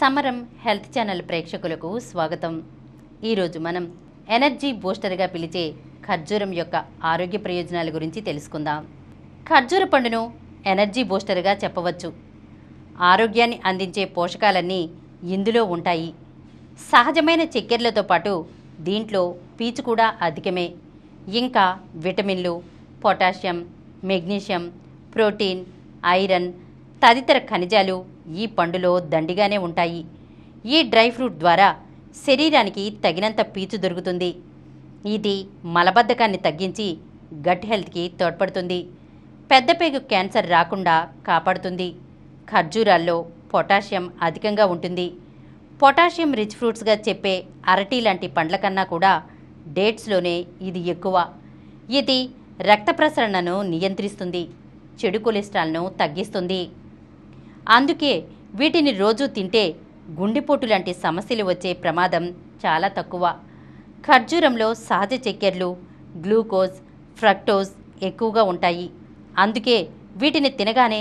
సమరం health channel ప్రేక్షకులకు స్వాగతం. ఈరోజు మనం ఎనర్జీ బూస్టర్గా పిలిచే ఖర్జూరం యొక్క ఆరోగ్య ప్రయోజనాల గురించి తెలుసుకుందాం. ఖర్జూర పండును ఎనర్జీ బూస్టర్గా చెప్పవచ్చు. ఆరోగ్యాన్ని అందించే పోషకాలన్నీ ఇందులో ఉంటాయి. సహజమైన చక్కెరలతో పాటు దీంట్లో పీచు కూడా అధికమే. ఇంకా విటమిన్లు, పొటాషియం, మెగ్నీషియం, ప్రోటీన్, ఐరన్ తదితర ఖనిజాలు ఈ పండులో దండిగానే ఉంటాయి. ఈ డ్రై ఫ్రూట్ ద్వారా శరీరానికి తగినంత పీచు దొరుకుతుంది. ఇది మలబద్ధకాన్ని తగ్గించి గట్ హెల్త్కి తోడ్పడుతుంది. పెద్దపేగు క్యాన్సర్ రాకుండా కాపాడుతుంది. ఖర్జూరాల్లో పొటాషియం అధికంగా ఉంటుంది. పొటాషియం రిచ్ ఫ్రూట్స్గా చెప్పే అరటి లాంటి పండ్ల కన్నా కూడా డేట్స్లోనే ఇది ఎక్కువ. ఇది రక్త ప్రసరణను నియంత్రిస్తుంది, చెడు కొలెస్ట్రాల్ను తగ్గిస్తుంది. అందుకే వీటిని రోజూ తింటే గుండెపోటు లాంటి సమస్యలు వచ్చే ప్రమాదం చాలా తక్కువ. ఖర్జూరంలో సహజ చక్కెరలు, గ్లూకోజ్, ఫ్రక్టోజ్ ఎక్కువగా ఉంటాయి. అందుకే వీటిని తినగానే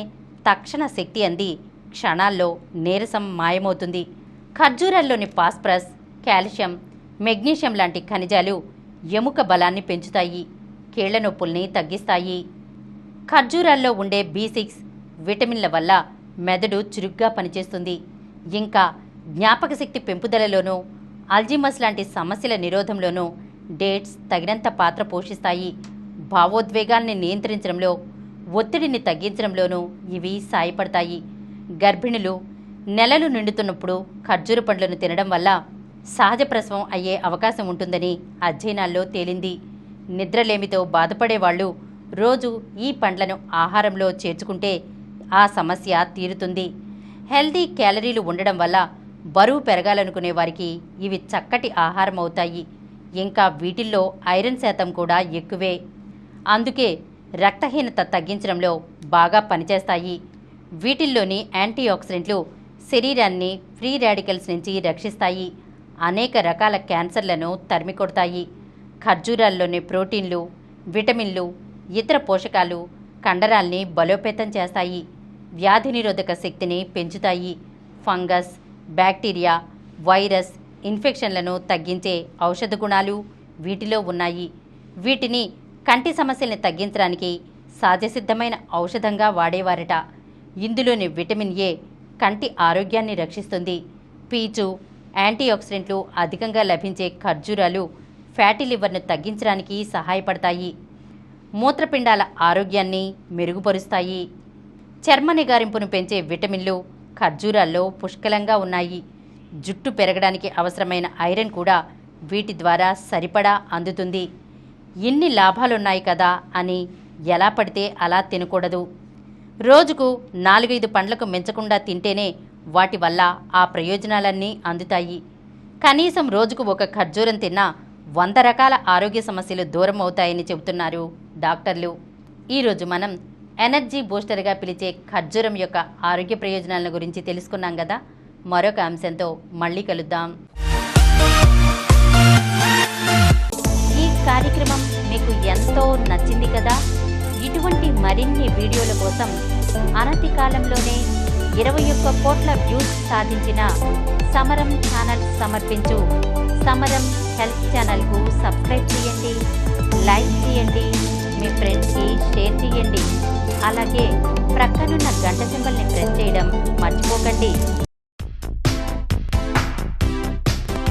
తక్షణ శక్తి అంది క్షణాల్లో నీరసం మాయమవుతుంది. ఖర్జూరాల్లోని ఫాస్ఫరస్, కాల్షియం, మెగ్నీషియం లాంటి ఖనిజాలు ఎముక బలాన్ని పెంచుతాయి, కీళ్ల నొప్పుల్ని తగ్గిస్తాయి. ఖర్జూరాల్లో ఉండే B6 విటమిన్ల వల్ల మెదడు చురుగ్గా పనిచేస్తుంది. ఇంకా జ్ఞాపక శక్తి పెంపుదలలోనూ, అల్జీమస్ లాంటి సమస్యల నిరోధంలోనూ డేట్స్ తగినంత పాత్ర పోషిస్తాయి. భావోద్వేగాల్ని నియంత్రించడంలో, ఒత్తిడిని తగ్గించడంలోనూ ఇవి సాయపడతాయి. గర్భిణులు నెలలు నిండుతున్నప్పుడు ఖర్జూర పండ్లను తినడం వల్ల సహజ ప్రసవం అయ్యే అవకాశం ఉంటుందని అధ్యయనాల్లో తేలింది. నిద్రలేమితో బాధపడేవాళ్లు రోజు ఈ పండ్లను ఆహారంలో చేర్చుకుంటే ఆ సమస్య తీరుతుంది. హెల్దీ క్యాలరీలు ఉండడం వల్ల బరువు పెరగాలనుకునే వారికి ఇవి చక్కటి ఆహారం అవుతాయి. ఇంకా వీటిల్లో ఐరన్ శాతం కూడా ఎక్కువే. అందుకే రక్తహీనత తగ్గించడంలో బాగా పనిచేస్తాయి. వీటిల్లోని యాంటీ ఆక్సిడెంట్లు శరీరాన్ని ఫ్రీ రాడికల్స్ నుంచి రక్షిస్తాయి. అనేక రకాల క్యాన్సర్లను తరిమికొడతాయి. ఖర్జూరాల్లోని ప్రోటీన్లు, విటమిన్లు, ఇతర పోషకాలు కండరాల్ని బలోపేతం చేస్తాయి, వ్యాధి నిరోధక శక్తిని పెంచుతాయి. ఫంగస్, బ్యాక్టీరియా, వైరస్ ఇన్ఫెక్షన్లను తగ్గించే ఔషధ గుణాలు వీటిలో ఉన్నాయి. వీటిని కంటి సమస్యల్ని తగ్గించడానికి సహజసిద్ధమైన ఔషధంగా వాడేవారట. ఇందులోని విటమిన్ ఏ కంటి ఆరోగ్యాన్ని రక్షిస్తుంది. పీచు, యాంటీ ఆక్సిడెంట్లు అధికంగా లభించే ఖర్జూరాలు ఫ్యాటీ లివర్ను తగ్గించడానికి సహాయపడతాయి. మూత్రపిండాల ఆరోగ్యాన్ని మెరుగుపరుస్తాయి. చర్మ నిగారింపును పెంచే విటమిన్లు ఖర్జూరాల్లో పుష్కలంగా ఉన్నాయి. జుట్టు పెరగడానికి అవసరమైన ఐరన్ కూడా వీటి ద్వారా సరిపడా అందుతుంది. ఇన్ని లాభాలున్నాయి కదా అని ఎలా పడితే అలా తినకూడదు. రోజుకు 4-5 పండ్లకు మించకుండా తింటేనే వాటి వల్ల ఆ ప్రయోజనాలన్నీ అందుతాయి. కనీసం రోజుకు ఒక ఖర్జూరం తిన్నా 100 రకాల ఆరోగ్య సమస్యలు దూరం అవుతాయని చెబుతున్నారు డాక్టర్లు. ఈరోజు మనం ఎనర్జీ బూస్టర్గా పిలిచే ఖర్జూరం యొక్క ఆరోగ్య ప్రయోజనాల గురించి తెలుసుకున్నాం కదా. మరొక అంశంతో మళ్ళీ కలుద్దాం. ఈ కార్యక్రమం మీకు ఎంతో నచ్చింది కదా. ఇటువంటి మరిన్ని వీడియోల కోసం అనతి కాలంలోనే 21 కోట్ల వ్యూస్ సాధించిన సమరం ఛానల్ సమర్పించు సమరం హెల్త్ ఛానల్కు సబ్స్క్రైబ్ చేయండి, లైక్ చేయండి, మీ ఫ్రెండ్స్కి షేర్ చేయండి. అలాగే ప్రక్కనున్న గంట సింబల్ని ప్రెస్ చేయడం మర్చిపోకండి.